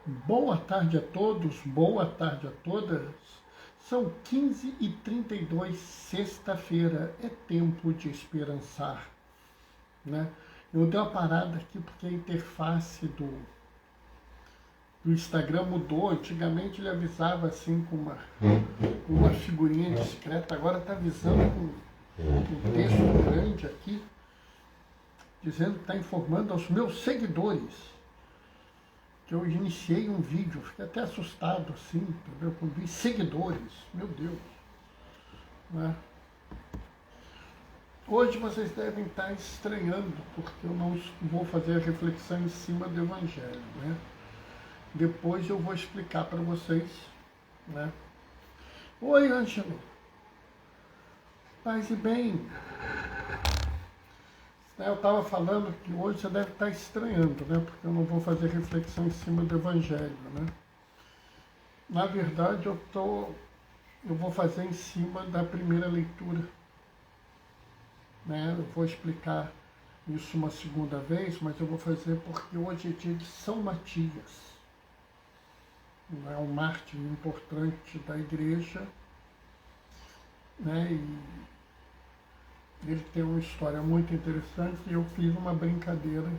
Boa tarde a todos, boa tarde a todas. São 15h32, sexta-feira, é tempo de esperançar, né? Eu dei uma parada aqui porque a interface do Instagram mudou. Antigamente ele avisava assim com uma figurinha discreta, agora está avisando com um texto grande aqui, dizendo que está informando aos meus seguidores que eu iniciei um vídeo. Fiquei até assustado assim, entendeu? Quando vi seguidores, meu Deus, né? Hoje vocês devem estar estranhando, porque eu não vou fazer a reflexão em cima do Evangelho, né? Depois eu vou explicar para vocês, né? Oi, Ângelo. Paz e bem. Eu estava falando que hoje você deve estar estranhando, né? Porque eu não vou fazer reflexão em cima do Evangelho, né? Na verdade, eu vou fazer em cima da primeira leitura, né? Eu vou explicar isso uma segunda vez, mas eu vou fazer porque hoje é dia de São Matias, é um mártir importante da igreja, né? E ele tem uma história muito interessante e eu fiz uma brincadeira,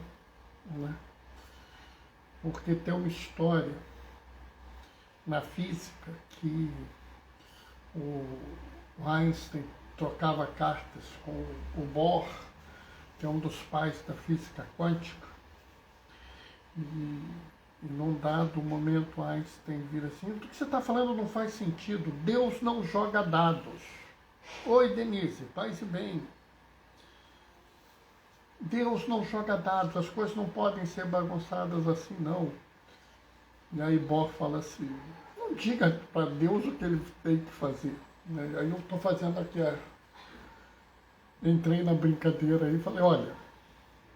né? Porque tem uma história na física que o Einstein trocava cartas com o Bohr, que é um dos pais da física quântica, e num dado momento Einstein vira assim: o que você está falando não faz sentido, Deus não joga dados. Oi, Denise, paz e bem. Deus não joga dados, as coisas não podem ser bagunçadas assim, não. E aí Bohr fala assim: não diga para Deus o que ele tem que fazer. Aí eu estou fazendo aqui, entrei na brincadeira aí e falei: olha,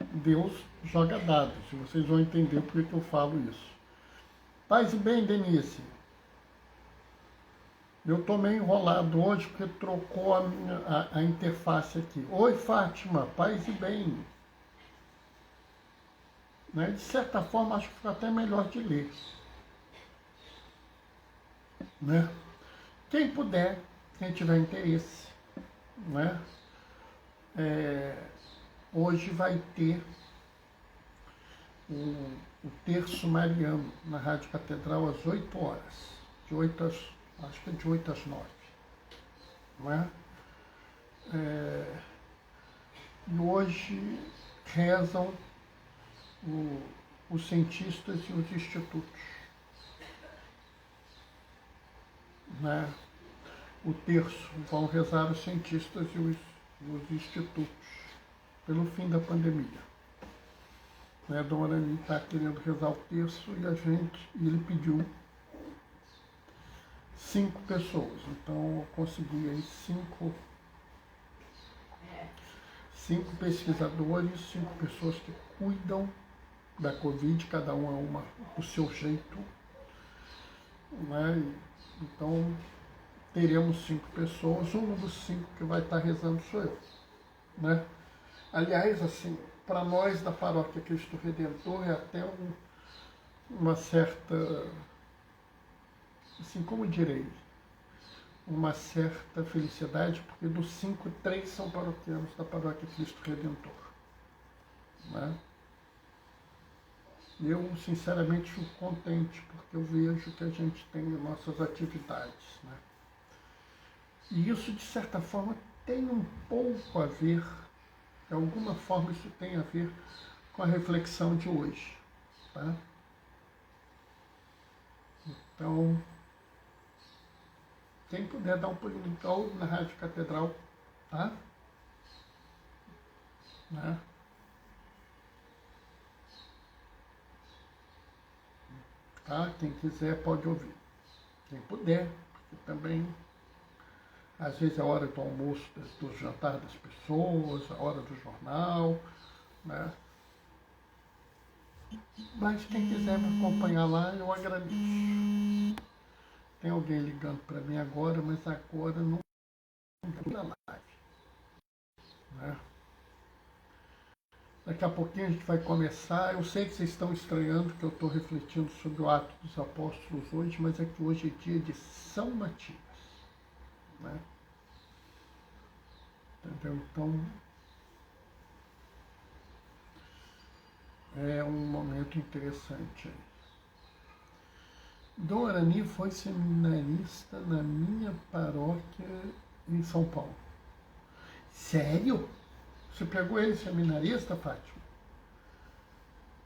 Deus joga dados, e vocês vão entender por que eu falo isso. Paz e bem, Denise. Eu estou meio enrolado hoje porque trocou a interface aqui. Oi, Fátima, paz e bem. Né? De certa forma, acho que ficou até melhor de ler. Né? Quem puder, quem tiver interesse, né? Hoje vai ter o terço mariano na Rádio Catedral às 8 horas, acho que é de 8 às 9. Não é? E hoje rezam os cientistas e os institutos. Né? O terço vão rezar os cientistas e os institutos pelo fim da pandemia. Né? Dom Arani está querendo rezar o terço e ele pediu 5 pessoas. Então eu consegui aí 5 pesquisadores, 5 pessoas que cuidam da Covid, cada uma do seu jeito. Né? Então teremos 5 pessoas, um dos 5 que vai estar rezando sou eu. Né? Aliás, assim, para nós da Paróquia Cristo Redentor é até uma certa, assim, como direi, uma certa felicidade, porque dos 5, 3 são paroquianos da Paróquia Cristo Redentor. Né? Eu, sinceramente, fico contente, porque eu vejo que a gente tem nossas atividades. Né? E isso, de certa forma, tem um pouco a ver, de alguma forma isso tem a ver com a reflexão de hoje. Tá? Então, quem puder dar um pulinho então na Rádio Catedral, tá? Né? Tá? Quem quiser pode ouvir. Quem puder, porque também às vezes é a hora do almoço, do jantar das pessoas, a hora do jornal, né? Mas quem quiser me acompanhar lá, eu agradeço. Tem alguém ligando para mim agora, mas agora não dá live. Né? Daqui a pouquinho a gente vai começar. Eu sei que vocês estão estranhando que eu estou refletindo sobre o Ato dos Apóstolos hoje, mas é que hoje é dia de São Matias, né? Entendeu? Então, é um momento interessante aí. Dom Arani foi seminarista na minha paróquia em São Paulo. Sério? Você pegou ele seminarista, Fátima?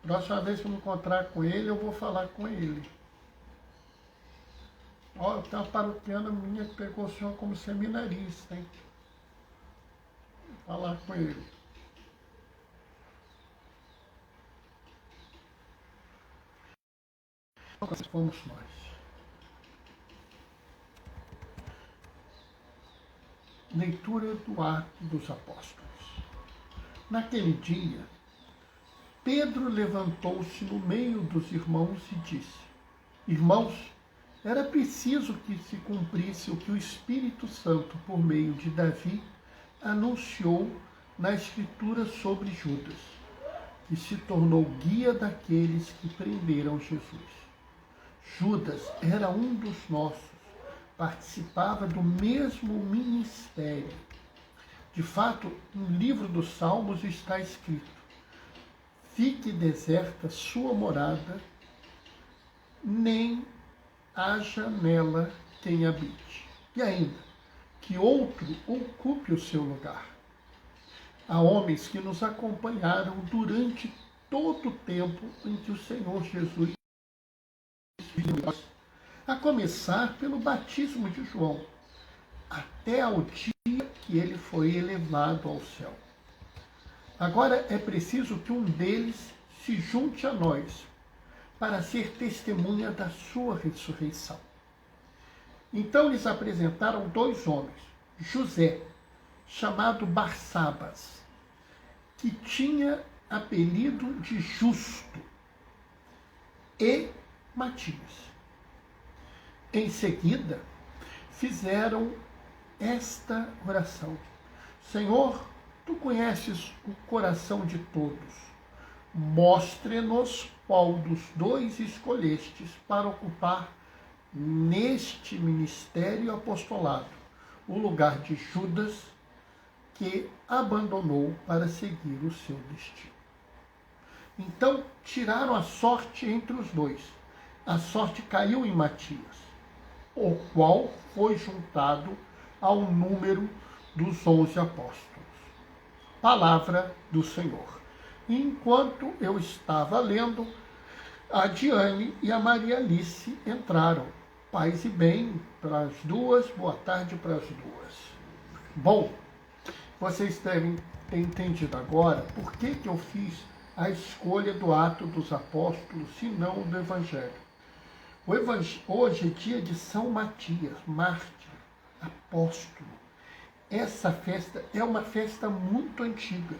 Próxima vez que eu me encontrar com ele, eu vou falar com ele. Ó, tem uma paroquiana minha que pegou o senhor como seminarista, hein? Vou falar com ele. Fomos nós. Leitura do Ato dos Apóstolos. Naquele dia, Pedro levantou-se no meio dos irmãos e disse: Irmãos, era preciso que se cumprisse o que o Espírito Santo, por meio de Davi, anunciou na Escritura sobre Judas, que se tornou guia daqueles que prenderam Jesus. Judas era um dos nossos, participava do mesmo ministério. De fato, no livro dos Salmos está escrito: fique deserta sua morada, nem haja nela quem habite. E ainda, que outro ocupe o seu lugar. Há homens que nos acompanharam durante todo o tempo em que o Senhor Jesus viveu, a começar pelo batismo de João, até ao dia que ele foi elevado ao céu. Agora é preciso que um deles se junte a nós, para ser testemunha da sua ressurreição. Então lhes apresentaram 2 homens, José, chamado Barsabas, que tinha apelido de Justo, e Matias. Em seguida, fizeram esta oração: Senhor, tu conheces o coração de todos. Mostre-nos qual dos 2 escolhestes para ocupar neste ministério e apostolado o lugar de Judas, que abandonou para seguir o seu destino. Então tiraram a sorte entre os 2. A sorte caiu em Matias, o qual foi juntado ao número dos 11 apóstolos. Palavra do Senhor. Enquanto eu estava lendo, a Diane e a Maria Alice entraram. Paz e bem para as 2, boa tarde para as 2. Bom, vocês devem ter entendido agora por que eu fiz a escolha do Ato dos Apóstolos, se não do Evangelho. Hoje é dia de São Matias, mártir, apóstolo. Essa festa é uma festa muito antiga.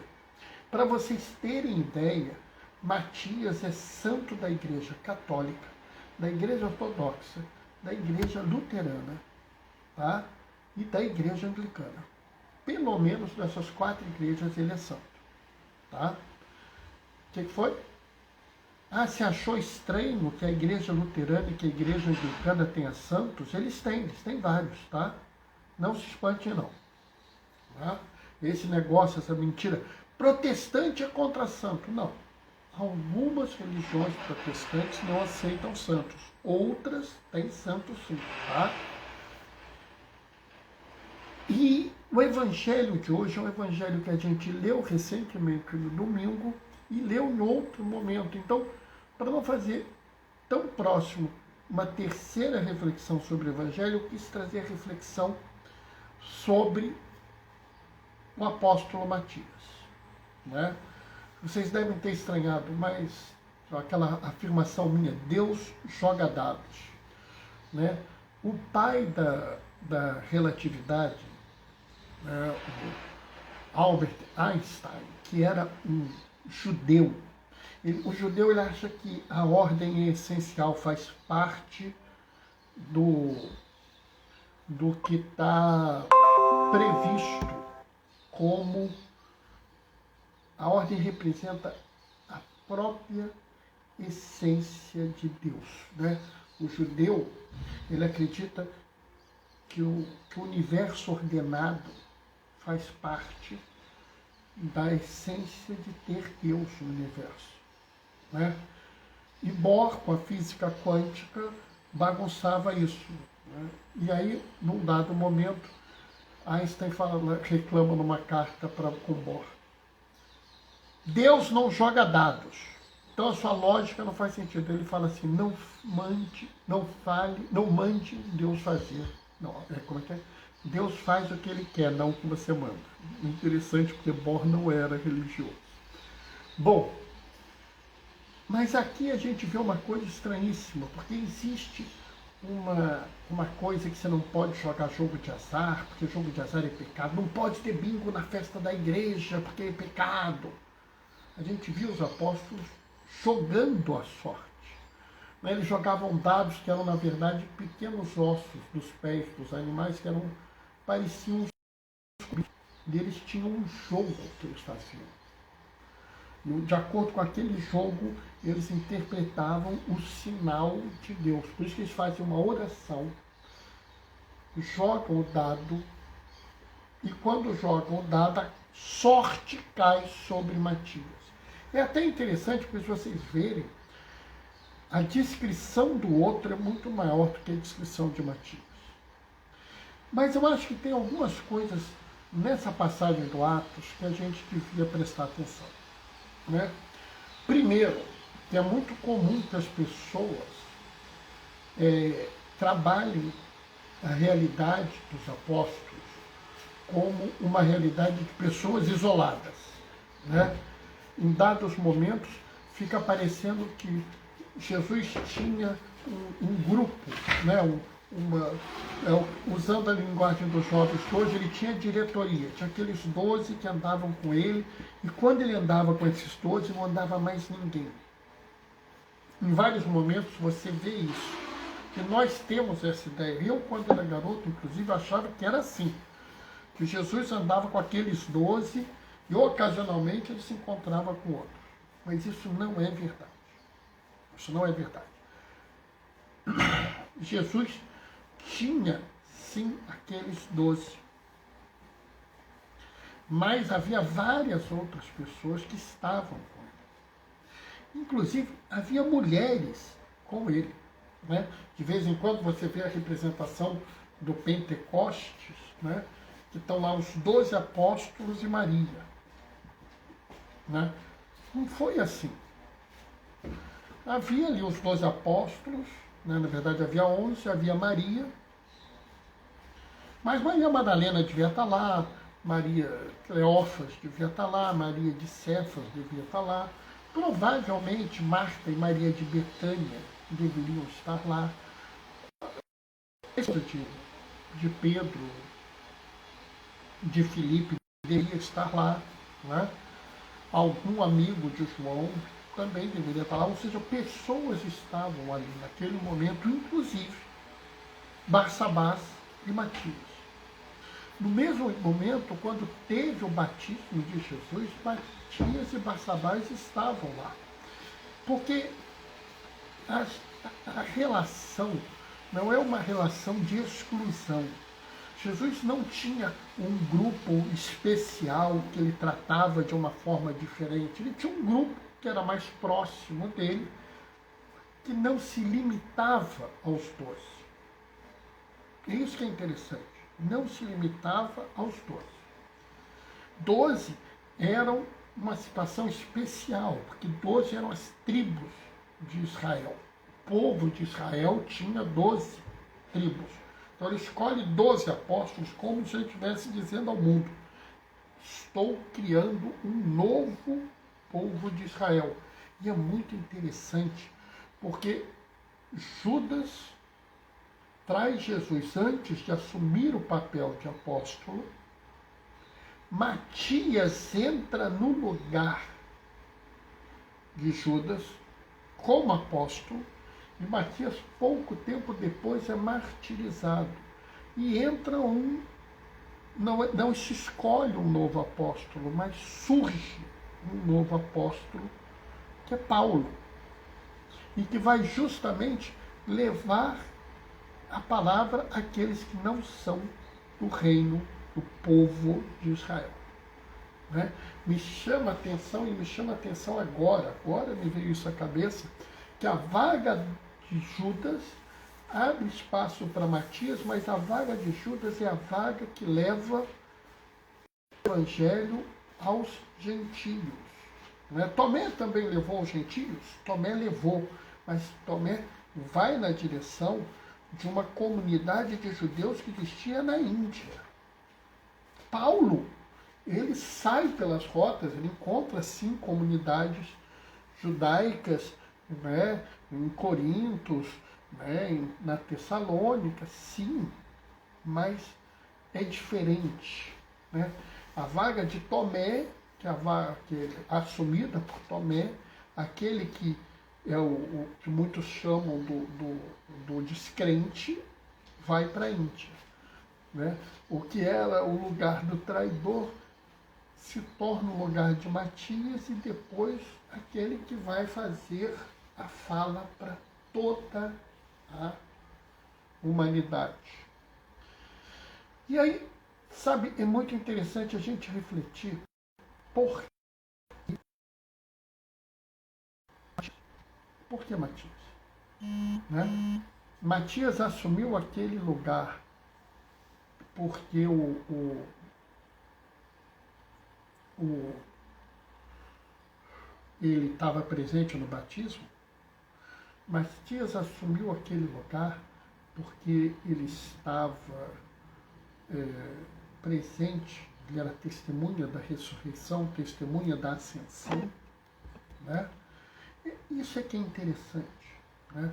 Para vocês terem ideia, Matias é santo da Igreja Católica, da Igreja Ortodoxa, da Igreja Luterana, tá? E da Igreja Anglicana. Pelo menos dessas 4 igrejas ele é santo. Tá? O que foi? Ah, se achou estranho que a Igreja Luterana e que a Igreja Anglicana tenha santos? Eles têm vários, tá? Não se espante não. Tá? Esse negócio, essa mentira, protestante é contra santo. Não. Algumas religiões protestantes não aceitam santos. Outras têm santos sim, tá? E o evangelho de hoje é um evangelho que a gente leu recentemente no domingo e leu em outro momento. Então, para não fazer tão próximo uma terceira reflexão sobre o evangelho, eu quis trazer a reflexão sobre o apóstolo Matias, né? Vocês devem ter estranhado, mas aquela afirmação minha, Deus joga dados, né? O pai da relatividade, né, o Albert Einstein, que era um judeu, o judeu ele acha que a ordem é essencial, faz parte do que está previsto como A ordem representa a própria essência de Deus, né? O judeu, ele acredita que o universo ordenado faz parte da essência de ter Deus no universo, né? E Bohr, com a física quântica, bagunçava isso, né? E aí, num dado momento, Einstein reclama numa carta com Bohr: Deus não joga dados, então a sua lógica não faz sentido. Ele fala assim: não mande Deus fazer. Não, como é que é? Deus faz o que ele quer, não o que você manda. Interessante, porque Bohr não era religioso. Bom, mas aqui a gente vê uma coisa estranhíssima, porque existe uma coisa que você não pode jogar jogo de azar, porque jogo de azar é pecado. Não pode ter bingo na festa da igreja, porque é pecado. A gente viu os apóstolos jogando a sorte. Eles jogavam dados que eram, na verdade, pequenos ossos dos pés dos animais que pareciam. E eles tinham um jogo que eles faziam. E, de acordo com aquele jogo, eles interpretavam o sinal de Deus. Por isso que eles fazem uma oração, jogam o dado, e quando jogam o dado, a sorte cai sobre Matias. É até interessante, porque se vocês verem, a descrição do outro é muito maior do que a descrição de Matias. Mas eu acho que tem algumas coisas nessa passagem do Atos que a gente devia prestar atenção, né? Primeiro, que é muito comum que as pessoas trabalhem a realidade dos apóstolos como uma realidade de pessoas isoladas, né? Em dados momentos, fica parecendo que Jesus tinha um grupo, né? Usando a linguagem dos jovens hoje, ele tinha diretoria, tinha aqueles 12 que andavam com ele, e quando ele andava com esses 12, não andava mais ninguém. Em vários momentos você vê isso, que nós temos essa ideia. Eu, quando era garoto, inclusive, achava que era assim, que Jesus andava com aqueles 12 e ocasionalmente ele se encontrava com outros. Mas isso não é verdade. Isso não é verdade. Jesus tinha, sim, aqueles 12. Mas havia várias outras pessoas que estavam com ele. Inclusive, havia mulheres com ele, né? De vez em quando você vê a representação do Pentecostes, né? Que estão lá os 12 apóstolos e Maria, né? Não foi assim. Havia ali os 12 apóstolos, né? Na verdade havia 11, havia Maria, mas Maria Madalena devia estar lá, Maria Cleófas devia estar lá, Maria de Cefas devia estar lá, provavelmente Marta e Maria de Betânia deveriam estar lá, de Pedro, de Filipe deveria estar lá, né? Algum amigo de João também deveria estar lá, ou seja, pessoas estavam ali naquele momento, inclusive Barsabás e Matias. No mesmo momento, quando teve o batismo de Jesus, Matias e Barsabás estavam lá. Porque a relação não é uma relação de exclusão. Jesus não tinha um grupo especial que ele tratava de uma forma diferente. Ele tinha um grupo que era mais próximo dele, que não se limitava aos 12. É isso que é interessante. Não se limitava aos 12. 12 eram uma situação especial, porque 12 eram as tribos de Israel. O povo de Israel tinha 12 tribos. Então ele escolhe 12 apóstolos como se ele estivesse dizendo ao mundo: estou criando um novo povo de Israel. E é muito interessante, porque Judas traz Jesus antes de assumir o papel de apóstolo. Matias entra no lugar de Judas como apóstolo, e Matias, pouco tempo depois, é martirizado. E entra não se escolhe um novo apóstolo, mas surge um novo apóstolo, que é Paulo, e que vai justamente levar a palavra àqueles que não são do reino, do povo de Israel. Né? Me chama a atenção, e me chama a atenção agora me veio isso à cabeça, que a vaga de Judas abre espaço para Matias, mas a vaga de Judas é a vaga que leva o evangelho aos gentios. Né? Tomé também levou aos gentios? Tomé levou, mas Tomé vai na direção de uma comunidade de judeus que existia na Índia. Paulo, ele sai pelas rotas, ele encontra sim comunidades judaicas, né, em Corintos, né, na Tessalônica, sim, mas é diferente. Né? A vaga de Tomé, que é a vaga que é assumida por Tomé, aquele que é o que muitos chamam do descrente, vai para a Índia. Né? O que era o lugar do traidor se torna o lugar de Matias e depois aquele que vai fazer a fala para toda a humanidade. E aí, sabe, é muito interessante a gente refletir por que Matias? Né? Matias assumiu aquele lugar porque ele estava presente no batismo. Matias assumiu aquele lugar porque ele estava presente, ele era testemunha da ressurreição, testemunha da ascensão. Né? Isso é que é interessante. Né?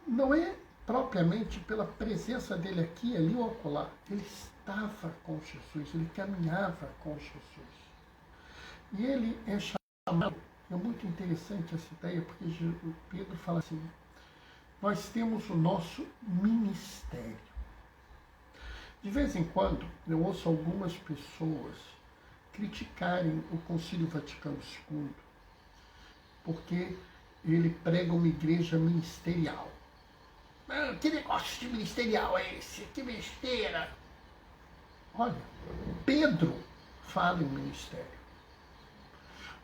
Não é propriamente pela presença dele aqui, ali ou acolá. Ele estava com Jesus, ele caminhava com Jesus. E ele é chamado, é muito interessante essa ideia, porque Pedro fala assim, nós temos o nosso ministério. De vez em quando, eu ouço algumas pessoas criticarem o Concílio Vaticano II, porque ele prega uma igreja ministerial. Que negócio de ministerial é esse? Que besteira! Olha, Pedro fala em ministério.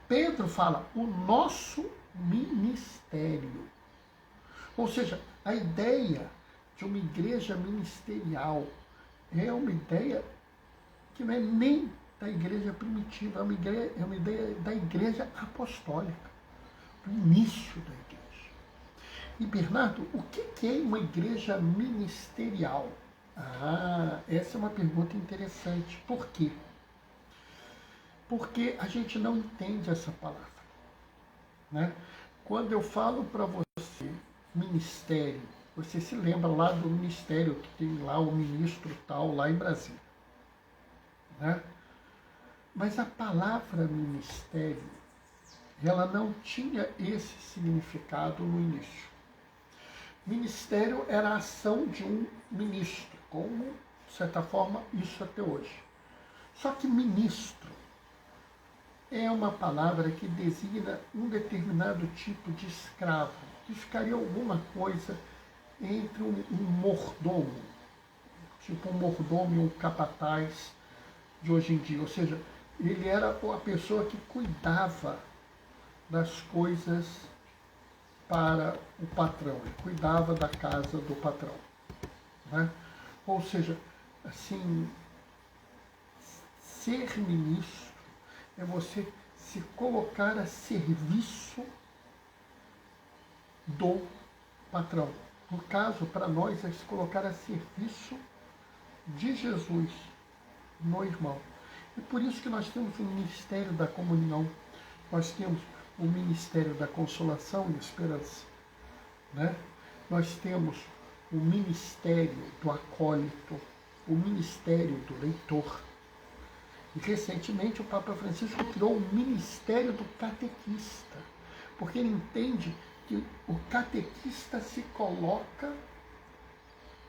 Pedro fala o nosso ministério. Ou seja, a ideia de uma igreja ministerial é uma ideia que não é nem da igreja primitiva, é uma ideia da igreja apostólica, do início da igreja. E Bernardo, o que é uma igreja ministerial? Essa é uma pergunta interessante. Por quê? Porque a gente não entende essa palavra. Né? Quando eu falo para você ministério, você se lembra lá do ministério que tem lá o ministro tal, lá em Brasília. Né? Mas a palavra ministério, ela não tinha esse significado no início. Ministério era a ação de um ministro, como, de certa forma, isso até hoje. Só que ministro é uma palavra que designa um determinado tipo de escravo, que ficaria alguma coisa entre um mordomo, tipo um mordomo e um capataz de hoje em dia. Ou seja, ele era a pessoa que cuidava das coisas para o patrão, ele cuidava da casa do patrão. Né? Ou seja, assim, ser ministro é você se colocar a serviço do patrão. No caso, para nós, é se colocar a serviço de Jesus, no irmão. E por isso que nós temos o ministério da comunhão, nós temos o ministério da consolação e esperança. Né? Nós temos o ministério do acólito, o ministério do leitor. E recentemente o Papa Francisco criou o ministério do catequista, porque ele entende que o catequista se coloca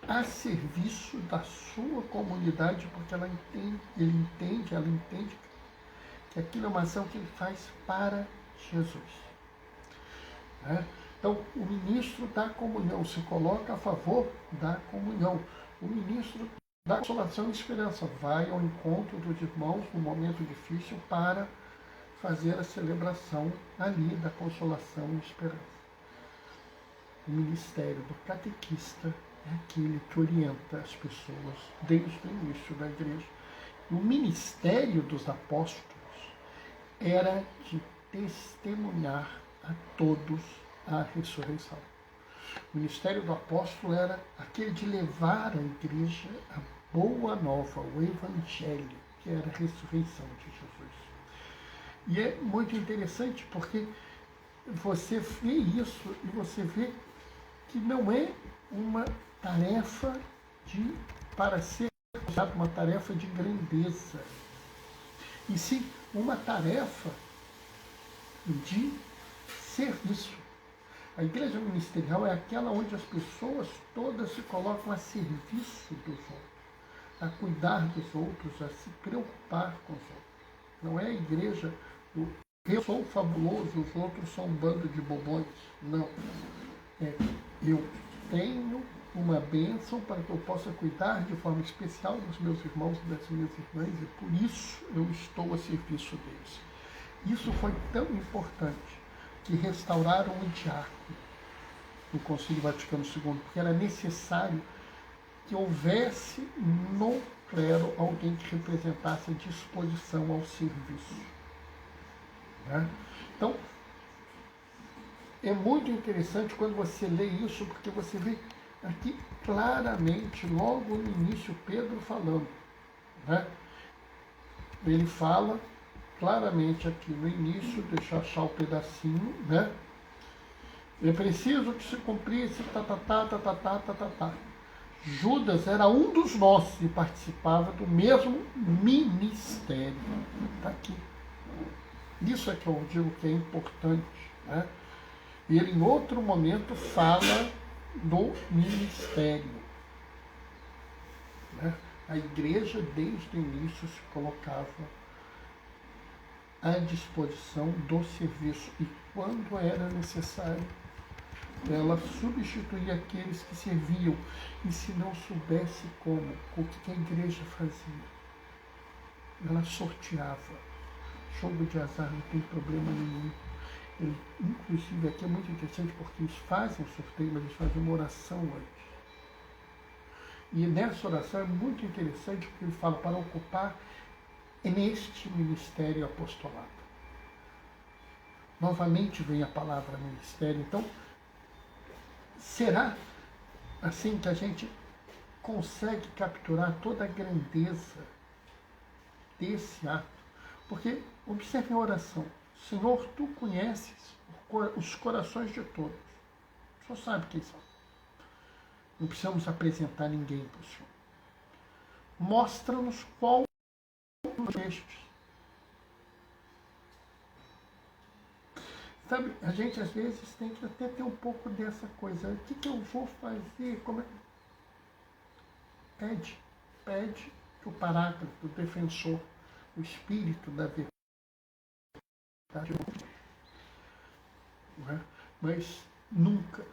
a serviço da sua comunidade, porque ela entende que aquilo é uma ação que ele faz para Jesus. Né? Então, o ministro da comunhão se coloca a favor da comunhão. O ministro da consolação e esperança vai ao encontro dos irmãos no momento difícil para fazer a celebração ali da consolação e esperança. O ministério do catequista é aquele que orienta as pessoas desde o início da igreja. O ministério dos apóstolos era de testemunhar a todos a ressurreição. O ministério do apóstolo era aquele de levar à igreja a boa nova, o evangelho, que era a ressurreição de Jesus. E é muito interessante porque você vê isso e você vê que não é uma tarefa para ser uma tarefa de grandeza, e sim uma tarefa de serviço. A igreja ministerial é aquela onde as pessoas todas se colocam a serviço dos outros, a cuidar dos outros, a se preocupar com os outros. Não é a igreja do eu sou fabuloso, os outros são um bando de bobões. Não. Eu tenho uma bênção para que eu possa cuidar de forma especial dos meus irmãos e das minhas irmãs, e por isso eu estou a serviço deles. Isso foi tão importante que restauraram o diácono no Concílio Vaticano II, porque era necessário que houvesse no clero alguém que representasse a disposição ao serviço. Né? Então, é muito interessante quando você lê isso, porque você vê aqui claramente, logo no início, Pedro falando. Né? Ele fala claramente aqui no início, deixa eu achar o pedacinho, né? É preciso que se cumprisse, Judas era um dos nossos e participava do mesmo ministério. Está aqui. Isso é que eu digo que é importante. Né? E ele, em outro momento, fala do ministério. Né? A igreja, desde o início, se colocava à disposição do serviço. E quando era necessário, ela substituía aqueles que serviam. E se não soubesse como, o que a igreja fazia? Ela sorteava. Jogo de azar não tem problema nenhum. Ele, inclusive, aqui é muito interessante porque eles fazem o sorteio, mas eles fazem uma oração antes. E nessa oração é muito interessante porque ele fala para ocupar neste ministério apostolado. Novamente vem a palavra ministério. Então, será assim que a gente consegue capturar toda a grandeza desse ato? Porque, observe a oração. Senhor, tu conheces os corações de todos. O Senhor sabe quem são. Não precisamos apresentar ninguém para o Senhor. Mostra-nos qual destes. Sabe, a gente às vezes tem que até ter um pouco dessa coisa. O que eu vou fazer? Como é? Pede que o paráclito, o defensor, o espírito da verdade, não é? Mas nunca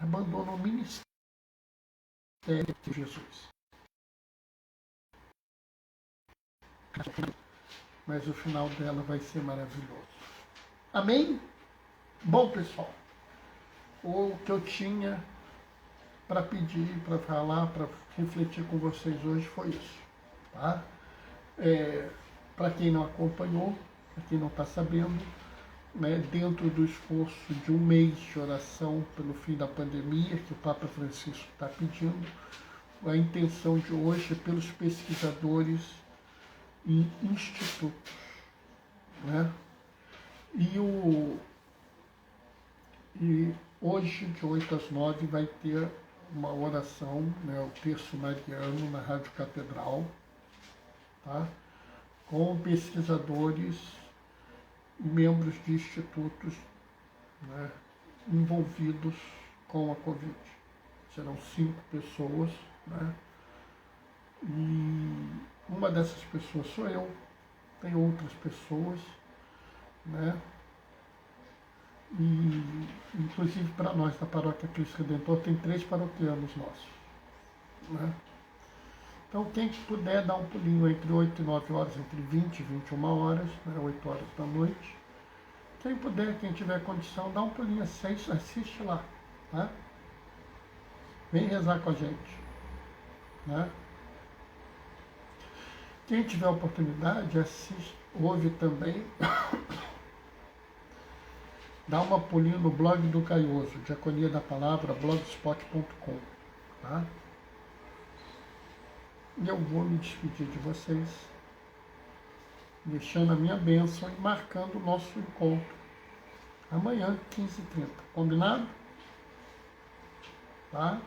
abandona o ministério de Jesus. Mas o final dela vai ser maravilhoso. Amém? Bom, pessoal, o que eu tinha para pedir, para falar, para refletir com vocês hoje foi isso. Tá? Para quem não acompanhou, para quem não está sabendo, né, dentro do esforço de um mês de oração pelo fim da pandemia, que o Papa Francisco está pedindo, a intenção de hoje é pelos pesquisadores e institutos. Né? E hoje, de 8 às 9, vai ter uma oração, né, o terço mariano na Rádio Catedral, tá? Com pesquisadores e membros de institutos, né, envolvidos com a Covid. Serão 5 pessoas, né? E uma dessas pessoas sou eu, tem outras pessoas, né? E, inclusive, para nós da Paróquia Cristo Redentor, tem 3 paroquianos nossos, né? Então, quem puder dar um pulinho entre 8 e 9 horas, entre 20 e 21 horas, né, 8 horas da noite. Quem puder, quem tiver condição, dá um pulinho, assiste lá, tá? Vem rezar com a gente, né? Quem tiver oportunidade, assiste, ouve também, dá uma pulinho no blog do Caioso, Diaconia da Palavra, blogspot.com, tá? E eu vou me despedir de vocês, deixando a minha bênção e marcando o nosso encontro amanhã, 15h30. Combinado? Tá?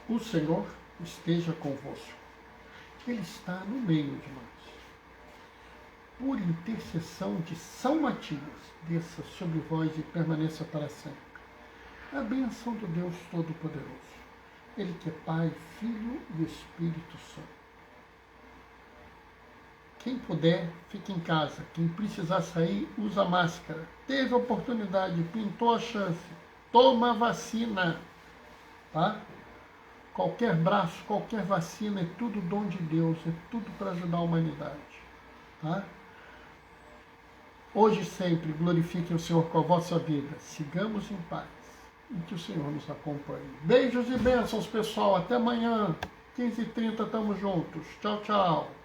O Senhor esteja convosco. Ele está no meio de nós. Por intercessão de São Matias, desça sobre vós e permaneça para sempre a bênção do Deus Todo-Poderoso. Ele que é Pai, Filho e Espírito Santo. Quem puder, fique em casa. Quem precisar sair, usa máscara. Teve oportunidade, pintou a chance, toma a vacina. Tá? Qualquer braço, qualquer vacina é tudo dom de Deus, é tudo para ajudar a humanidade. Tá? Hoje e sempre, glorifiquem o Senhor com a vossa vida. Sigamos em paz. E que o Senhor nos acompanhe. Beijos e bênçãos, pessoal. Até amanhã, 15h30, tamo juntos. Tchau, tchau.